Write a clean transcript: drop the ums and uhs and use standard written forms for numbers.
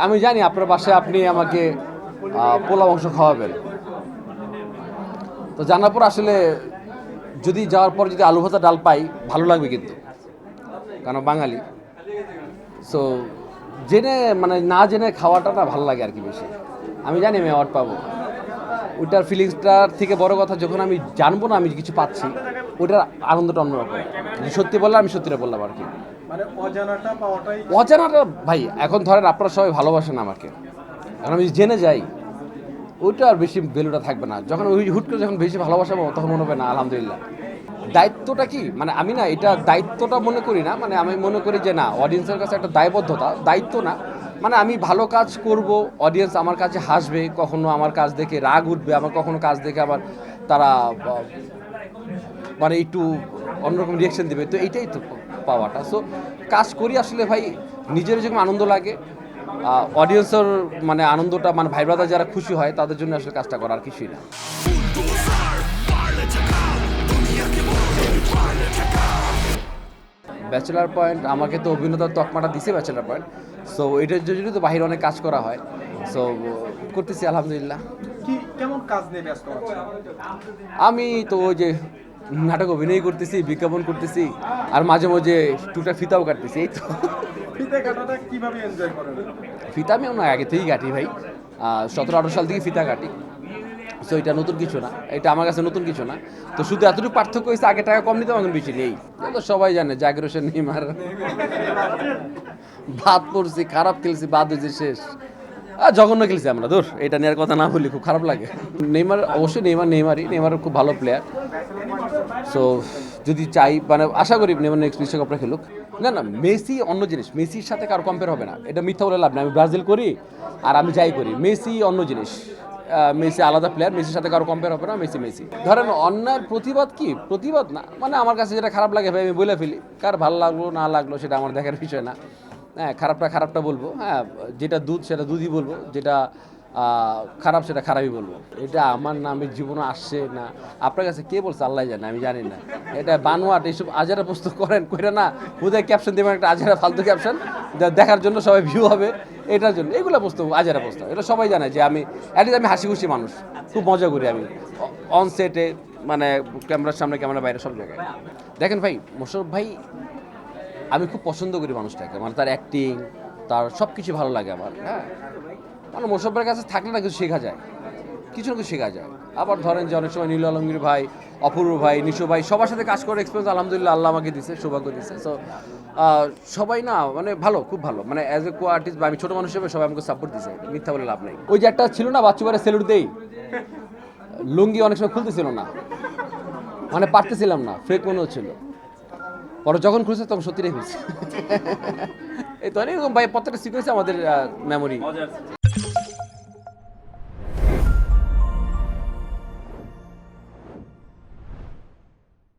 আমি জানি আপনার বাসায় আপনি আমাকে পোলাও মাংস খাওয়াবেন, তো জানার পর আসলে যদি যাওয়ার পর যদি আলু ভাজা ডাল পাই ভালো লাগবে, কিন্তু কারণ বাঙালি। সো জেনে মানে না জেনে খাওয়াটা না ভালো লাগে আর কি বেশি। আমি জানি আমি অ্যাওয়ার্ড পাবো, ওইটার ফিলিংসটার থেকে বড় কথা যখন আমি জানবো না আমি কিছু পাচ্ছি, ওইটার আনন্দটা অন্যরকম। সত্যি বললাম, আমি সত্যিটা বললাম আর কি। মানে অজানাটা পাওয়াটাই অজানাটা ভাই, এখন ধরেন আপনারা সবাই ভালোবাসেন আমাকে, এখন আমি জেনে যাই ওইটা আর বেশি ভ্যালুটা থাকবে না। যখন ওই হুট করে যখন বেশি ভালোবাসাবো তখন মনে হবে না আলহামদুলিল্লাহ। দায়িত্বটা কি মানে আমি না এটা দায়িত্বটা মনে করি না, মানে আমি মনে করি যে না, অডিয়েন্সের কাছে একটা দায়বদ্ধতা, দায়িত্ব না। মানে আমি ভালো কাজ করব, অডিয়েন্স আমার কাছে হাসবে, কখনো আমার কাজ দেখে রাগ উঠবে, আমার কখনো কাজ দেখে আবার তারা মানে একটু অন্যরকম রিয়াকশন দেবে, তো এইটাই তো পাওয়াটা। সো কাজ করি আসলে ভাই নিজের যেরকম আনন্দ লাগে, অডিয়েন্সের মানে আনন্দটা, মানে ভাই ব্রাদার যারা খুশি হয় তাদের জন্য আসলে কাজটা করা, আর কিছুই না। ব্যাচেলার পয়েন্ট আমাকে তো অভিনেতার তকমাটা দিছে ব্যাচেলার পয়েন্ট। সো এটার জন্য তো বাইরে অনেক কাজ করা হয়, সো করতেছি আলহামদুলিল্লাহ। কি কেমন কাজ নিয়ে ব্যস্ত আছেন? আমি তো ওই যে নাটক অভিনয় করতেছি, বিজ্ঞাপন করতেছি, আর মাঝে মাঝে টুকটাক ফিতাও কাটতেছি, এই তো। ফিতে কাটাটা কিভাবে এনজয় করেন? ফিতা আমি না আগে থেকেই কাটি ভাই, 17-18 সাল থেকে ফিতা কাটি। সো এটা নতুন কিছু না, এটা আমার কাছে নতুন কিছু না। তো শুধু এতটুকু পার্থক্য হয়েছে, আগে টাকা কম নিতাম, এখন বেশি নেই। তো সবাই জানে জাকির হোসেন নেইমার, বাদ পড়ছি, খারাপ খেলছি, বাদ হয়েছে শেষ। জঘন্য খেলছি আমরা, দূর এটা নেওয়ার কথা না বলি, খুব খারাপ লাগে। নেইমার অবশ্যই নেইমার খুব ভালো প্লেয়ার। সো যদি চাই মানে আশা করি নেইমার নেক্সট বিশ্বকাপটা খেলুক। না না, মেসি অন্য জিনিস, মেসির সাথে কারো কম্পেয়ার হবে না, এটা মিথ্যা বলে লাভ না। আমি ব্রাজিল করি আর আমি যাই করি, মেসি অন্য জিনিস, মেসি আলাদা প্লেয়ার, মেসির সাথে কারো কম্পেয়ার হবে না। মেসি ধরেন অন্যায়ের প্রতিবাদ কি প্রতিবাদ না, মানে আমার কাছে যেটা খারাপ লাগে ভাই আমি বলে ফেলি, কার ভালো লাগলো না লাগলো সেটা আমার দেখার বিষয় না। হ্যাঁ, খারাপটা বলবো, হ্যাঁ যেটা দুধ সেটা দুধই বলবো, যেটা খারাপ সেটা খারাপই বলবো। এটা আমার নামে জীবনে আসছে না, আপনার কাছে কে বলছে আল্লাহ জানে, আমি জানি না। এটা বানোয়াট, এইসব আজারা পোস্ত করে না, বোধহয় ক্যাপশন দেবেন একটা আজারা ফালতু ক্যাপশন, দেখার জন্য সবাই ভিউ হবে, এটার জন্য এগুলো প্রস্তাব, আজারা প্রস্তাব। এটা সবাই জানে যে আমি অ্যাটলিস্ট আমি হাসি খুশি মানুষ, খুব মজা করি আমি অন সেটে, মানে ক্যামেরার সামনে ক্যামেরা বাইরে সব জায়গায়। দেখেন ভাই, মোশাররফ ভাই আমি খুব পছন্দ করি মানুষটাকে, মানে তার অ্যাক্টিং, তার সব কিছু ভালো লাগে আমার। হ্যাঁ, মানে মোশাররফের কাছে থাকলে না কিছু শেখা যায়, কিছু না কিছু শেখা যায়। আবার ধরেন যে অনেক সময় নীল আলমগীর ভাই, অপূর্ব ভাই, নিশো ভাই, সবার সাথে কাজ করে এক্সপিরিয়েন্স আলহামদুলিল্লাহ আল্লাহ আমাকে দিছে, সৌভাগ্য দিছে। সো সবাই না মানে ভালো, খুব ভালো, মানে অ্যাজ এ কো আর্টিস্ট বা আমি ছোটো মানুষ হিসেবে সবাই আমাকে সাপোর্ট দিছে, মিথ্যা বলে লাভ নেই। ওই যে একটা ছিল না বাচ্চুবারে সেলুট দেই, লুঙ্গি অনেক সময় খুলতেছিল না, মানে পারতেছিলাম না, ফেক মনে হচ্ছিল, পরে যখন খুলছে তখন সত্যিটাই খুলছে। এই তো এরকম ভাই প্রত্যেকটা সিকোয়েন্সে আমাদের মেমোরি।